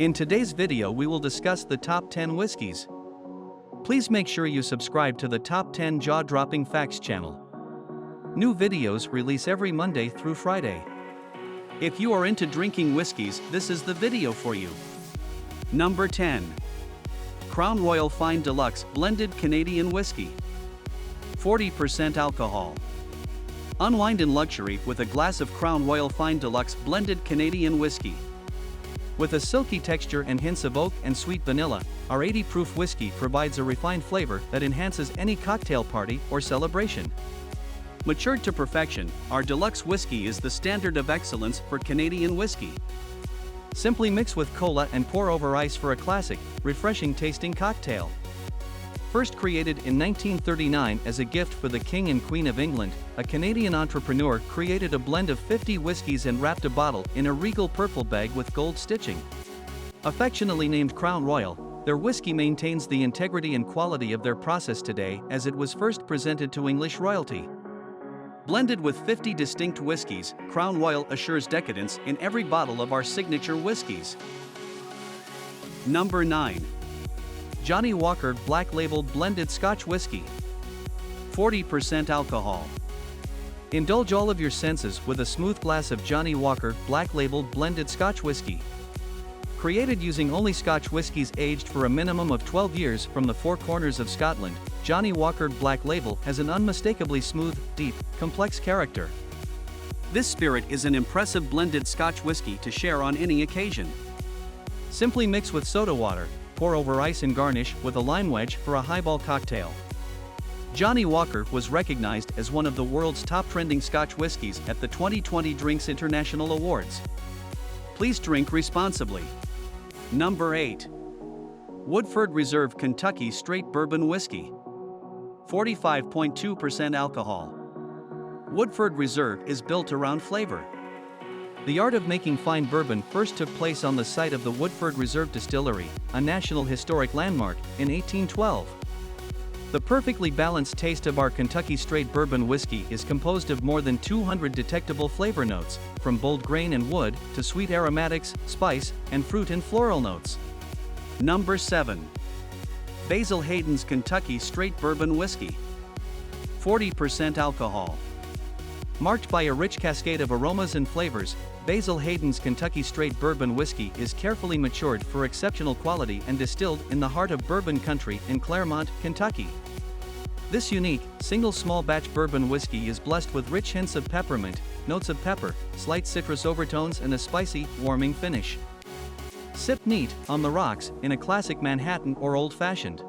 In today's video we will discuss the top 10 whiskeys. Please make sure you subscribe to the Top 10 Jaw-Dropping Facts channel. New videos release every Monday through Friday. If you are into drinking whiskeys, this is the video for you. Number 10. Crown Royal Fine Deluxe Blended Canadian Whiskey. 40% alcohol. Unwind in luxury with a glass of Crown Royal Fine Deluxe Blended Canadian Whiskey. With a silky texture and hints of oak and sweet vanilla, our 80-proof whiskey provides a refined flavor that enhances any cocktail party or celebration. Matured to perfection, our deluxe whiskey is the standard of excellence for Canadian whiskey. Simply mix with cola and pour over ice for a classic, refreshing tasting cocktail. First created in 1939 as a gift for the King and Queen of England, a Canadian entrepreneur created a blend of 50 whiskeys and wrapped a bottle in a regal purple bag with gold stitching. Affectionately named Crown Royal, their whiskey maintains the integrity and quality of their process today as it was first presented to English royalty. Blended with 50 distinct whiskeys, Crown Royal assures decadence in every bottle of our signature whiskeys. Number 9. Johnnie Walker Black Label Blended Scotch Whiskey. 40% alcohol. Indulge all of your senses with a smooth glass of Johnnie Walker Black Label Blended Scotch Whiskey. Created using only Scotch whiskies aged for a minimum of 12 years from the four corners of Scotland, Johnnie Walker Black Label has an unmistakably smooth, deep, complex character. This spirit is an impressive blended Scotch whiskey to share on any occasion. Simply mix with soda water, pour over ice and garnish with a lime wedge for a highball cocktail. Johnnie Walker was recognized as one of the world's top trending Scotch whiskies at the 2020 Drinks International Awards. Please drink responsibly. Number 8. Woodford Reserve Kentucky Straight Bourbon Whiskey. 45.2% alcohol. Woodford Reserve is built around flavor. The art of making fine bourbon first took place on the site of the Woodford Reserve Distillery, a National Historic Landmark, in 1812. The perfectly balanced taste of our Kentucky Straight Bourbon Whiskey is composed of more than 200 detectable flavor notes, from bold grain and wood to sweet aromatics, spice, and fruit and floral notes. Number 7. Basil Hayden's Kentucky Straight Bourbon Whiskey. 40% alcohol. Marked by a rich cascade of aromas and flavors, Basil Hayden's Kentucky Straight Bourbon Whiskey is carefully matured for exceptional quality and distilled in the heart of bourbon country in Claremont, Kentucky. This unique, single small batch bourbon whiskey is blessed with rich hints of peppermint, notes of pepper, slight citrus overtones and a spicy, warming finish. Sip neat, on the rocks, in a classic Manhattan or old-fashioned.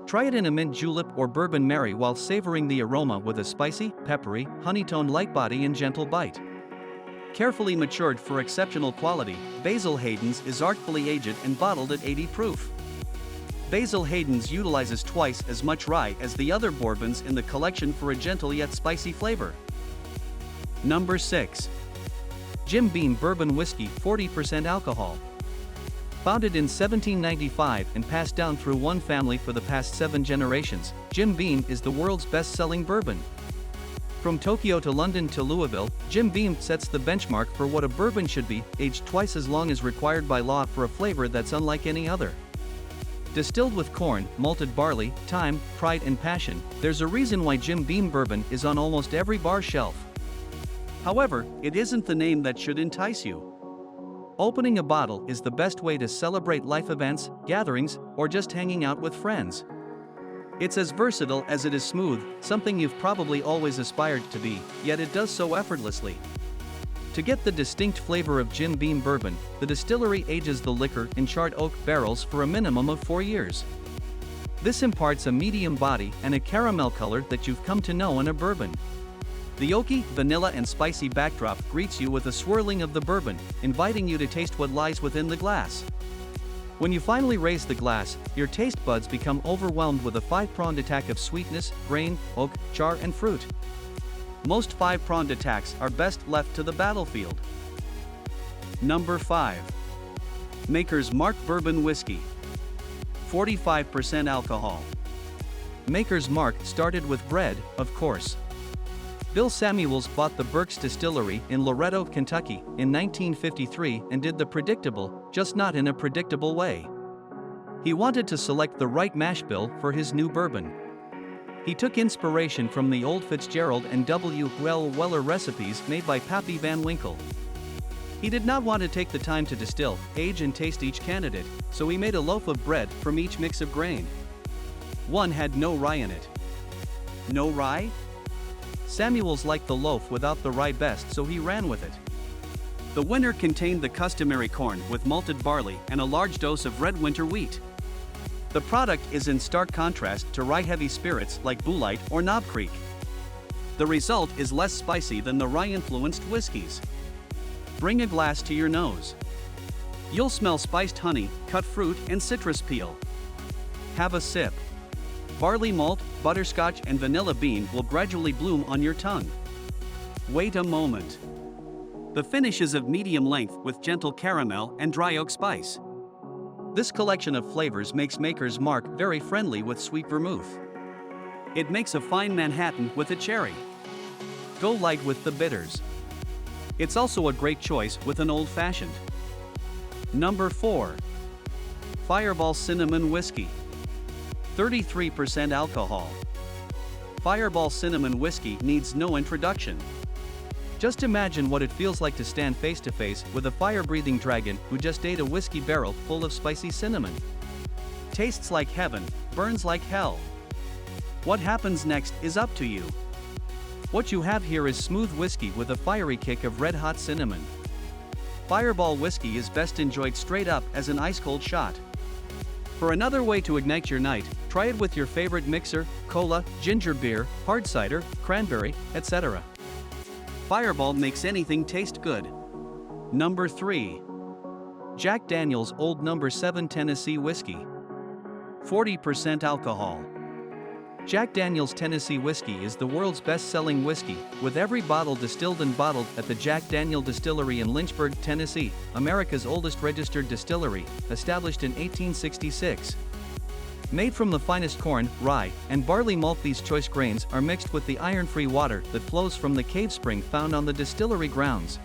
Try it in a mint julep or bourbon Mary while savoring the aroma with a spicy, peppery, honey-toned light body and gentle bite. Carefully matured for exceptional quality, Basil Hayden's is artfully aged and bottled at 80 proof. Basil Hayden's utilizes twice as much rye as the other bourbons in the collection for a gentle yet spicy flavor. Number 6. Jim Beam Bourbon Whiskey 40% alcohol. Founded in 1795 and passed down through one family for the past 7 generations, Jim Beam is the world's best-selling bourbon. From Tokyo to London to Louisville, Jim Beam sets the benchmark for what a bourbon should be, aged twice as long as required by law for a flavor that's unlike any other. Distilled with corn, malted barley, thyme, pride and passion, there's a reason why Jim Beam bourbon is on almost every bar shelf. However, it isn't the name that should entice you. Opening a bottle is the best way to celebrate life events, gatherings, or just hanging out with friends. It's as versatile as it is smooth, something you've probably always aspired to be, yet it does so effortlessly. To get the distinct flavor of Jim Beam bourbon, the distillery ages the liquor in charred oak barrels for a minimum of 4 years. This imparts a medium body and a caramel color that you've come to know in a bourbon. The oaky, vanilla and spicy backdrop greets you with a swirling of the bourbon, inviting you to taste what lies within the glass. When you finally raise the glass, your taste buds become overwhelmed with a 5-pronged attack of sweetness, grain, oak, char and fruit. Most 5-pronged attacks are best left to the battlefield. Number 5. Maker's Mark Bourbon Whiskey. 45% alcohol. Maker's Mark started with bread, of course. Bill Samuels bought the Burke's Distillery in Loretto, Kentucky, in 1953 and did the predictable, just not in a predictable way. He wanted to select the right mash bill for his new bourbon. He took inspiration from the old Fitzgerald and W. Weller recipes made by Pappy Van Winkle. He did not want to take the time to distill, age and taste each candidate, so he made a loaf of bread from each mix of grain. One had no rye in it. No rye? Samuels liked the loaf without the rye best, so he ran with it. The winner contained the customary corn with malted barley and a large dose of red winter wheat. The product is in stark contrast to rye-heavy spirits like Bulleit or Knob Creek. The result is less spicy than the rye-influenced whiskeys. Bring a glass to your nose. You'll smell spiced honey, cut fruit, and citrus peel. Have a sip. Barley malt, butterscotch, and vanilla bean will gradually bloom on your tongue. Wait a moment. The finish is of medium length with gentle caramel and dry oak spice. This collection of flavors makes Maker's Mark very friendly with sweet vermouth. It makes a fine Manhattan with a cherry. Go light with the bitters. It's also a great choice with an old-fashioned. Number 4. Fireball Cinnamon Whiskey. 33% alcohol. Fireball Cinnamon Whiskey needs no introduction. Just imagine what it feels like to stand face to face with a fire-breathing dragon who just ate a whiskey barrel full of spicy cinnamon. Tastes like heaven, burns like hell. What happens next is up to you. What you have here is smooth whiskey with a fiery kick of red-hot cinnamon. Fireball whiskey is best enjoyed straight up as an ice-cold shot. For another way to ignite your night, try it with your favorite mixer, cola, ginger beer, hard cider, cranberry, etc. Fireball makes anything taste good. Number 3. Jack Daniel's Old No. 7 Tennessee Whiskey. 40% alcohol. Jack Daniel's Tennessee Whiskey is the world's best-selling whiskey, with every bottle distilled and bottled at the Jack Daniel Distillery in Lynchburg, Tennessee, America's oldest registered distillery, established in 1866. Made from the finest corn, rye, and barley malt, these choice grains are mixed with the iron-free water that flows from the cave spring found on the distillery grounds.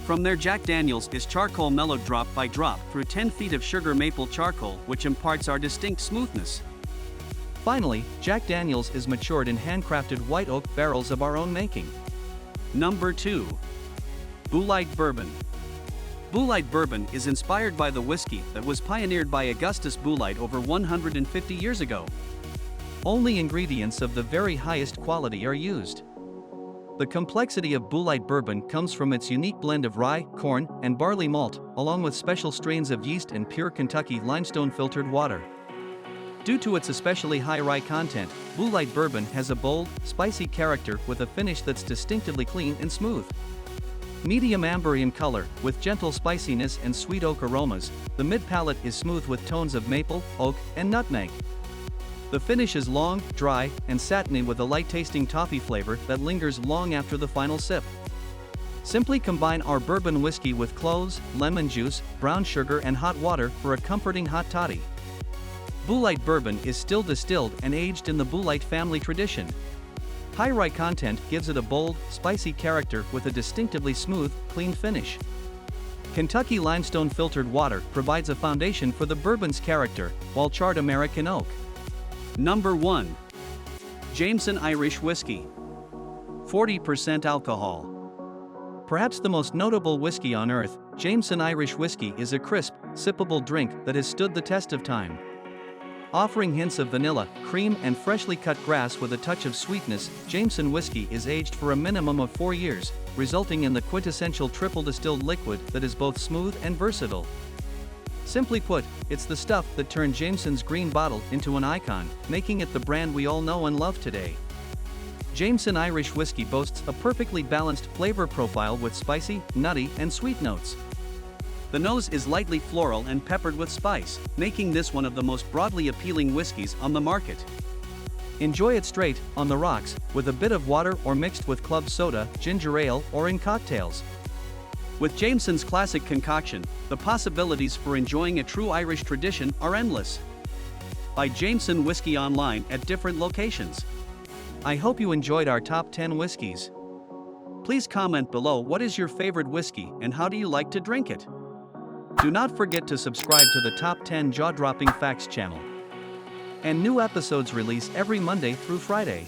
From there, Jack Daniel's is charcoal mellowed drop by drop through 10 feet of sugar maple charcoal, which imparts our distinct smoothness. Finally, Jack Daniel's is matured in handcrafted white oak barrels of our own making. Number 2. Bulleit Bourbon. Bulleit Bourbon is inspired by the whiskey that was pioneered by Augustus Bulleit over 150 years ago. Only ingredients of the very highest quality are used. The complexity of Bulleit Bourbon comes from its unique blend of rye, corn, and barley malt, along with special strains of yeast and pure Kentucky limestone filtered water. Due to its especially high rye content, Bulleit Bourbon has a bold, spicy character with a finish that's distinctively clean and smooth. Medium amber in color, with gentle spiciness and sweet oak aromas, the mid-palate is smooth with tones of maple, oak, and nutmeg. The finish is long, dry, and satiny with a light-tasting toffee flavor that lingers long after the final sip. Simply combine our bourbon whiskey with cloves, lemon juice, brown sugar, and hot water for a comforting hot toddy. Bulleit Bourbon is still distilled and aged in the Bulleit family tradition. High rye content gives it a bold, spicy character with a distinctively smooth, clean finish. Kentucky limestone filtered water provides a foundation for the bourbon's character, while charred American oak. Number 1. Jameson Irish Whiskey. 40% alcohol. Perhaps the most notable whiskey on earth, Jameson Irish Whiskey is a crisp, sippable drink that has stood the test of time. Offering hints of vanilla, cream, and freshly cut grass with a touch of sweetness, Jameson whiskey is aged for a minimum of 4 years, resulting in the quintessential triple distilled liquid that is both smooth and versatile. Simply put, it's the stuff that turned Jameson's green bottle into an icon, making it the brand we all know and love today. Jameson Irish Whiskey boasts a perfectly balanced flavor profile with spicy, nutty, and sweet notes. The nose is lightly floral and peppered with spice, making this one of the most broadly appealing whiskeys on the market. Enjoy it straight, on the rocks, with a bit of water or mixed with club soda, ginger ale, or in cocktails. With Jameson's classic concoction, the possibilities for enjoying a true Irish tradition are endless. Buy Jameson whiskey online at different locations. I hope you enjoyed our top 10 whiskeys. Please comment below what is your favorite whiskey and how do you like to drink it. Do not forget to subscribe to the Top 10 Jaw-Dropping Facts channel. And new episodes release every Monday through Friday.